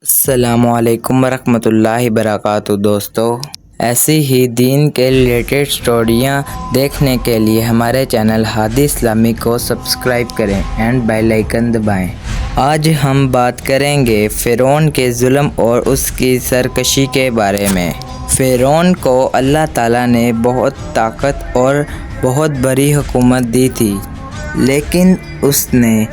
السلام علیکم ورحمۃ اللہ وبرکاتہ دوستو، ایسی ہی دین کے ریلیٹڈ سٹوریاں دیکھنے کے لیے ہمارے چینل ہادی اسلامی کو سبسکرائب کریں اینڈ بیل آئیکن دبائیں۔ آج ہم بات کریں گے فرعون کے ظلم اور اس کی سرکشی کے بارے میں۔ فرعون کو اللہ تعالیٰ نے بہت طاقت اور بہت بڑی حکومت دی تھی، لیکن اس نے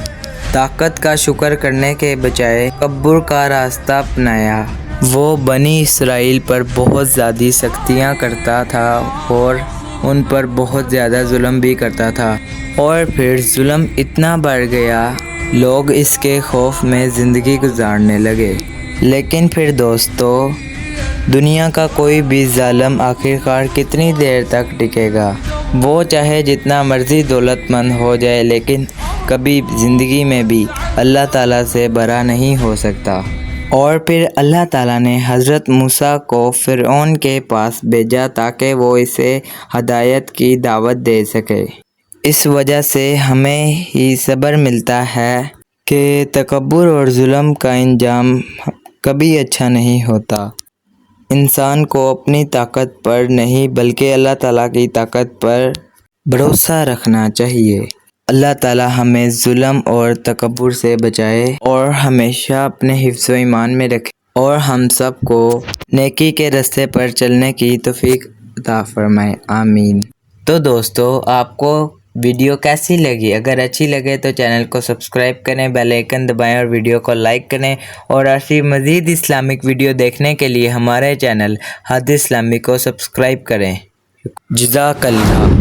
طاقت کا شکر کرنے کے بجائے تکبر کا راستہ اپنایا۔ وہ بنی اسرائیل پر بہت زیادہ سختیاں کرتا تھا اور ان پر بہت زیادہ ظلم بھی کرتا تھا، اور پھر ظلم اتنا بڑھ گیا، لوگ اس کے خوف میں زندگی گزارنے لگے۔ لیکن پھر دوستو، دنیا کا کوئی بھی ظالم آخرکار کتنی دیر تک ٹکے گا؟ وہ چاہے جتنا مرضی دولت مند ہو جائے، لیکن کبھی زندگی میں بھی اللہ تعالیٰ سے بڑا نہیں ہو سکتا۔ اور پھر اللہ تعالیٰ نے حضرت موسیٰ کو فرعون کے پاس بھیجا تاکہ وہ اسے ہدایت کی دعوت دے سکے۔ اس وجہ سے ہمیں یہ صبر ملتا ہے کہ تکبر اور ظلم کا انجام کبھی اچھا نہیں ہوتا۔ انسان کو اپنی طاقت پر نہیں بلکہ اللہ تعالیٰ کی طاقت پر بھروسہ رکھنا چاہیے۔ اللہ تعالیٰ ہمیں ظلم اور تکبر سے بچائے اور ہمیشہ اپنے حفظ و ایمان میں رکھے، اور ہم سب کو نیکی کے راستے پر چلنے کی توفیق عطا فرمائے، آمین۔ تو دوستو، آپ کو ویڈیو کیسی لگی؟ اگر اچھی لگے تو چینل کو سبسکرائب کریں، بیل آئیکن دبائیں اور ویڈیو کو لائک کریں، اور ایسی مزید اسلامک ویڈیو دیکھنے کے لیے ہمارے چینل ہادی اسلامی کو سبسکرائب کریں۔ جزاک اللہ۔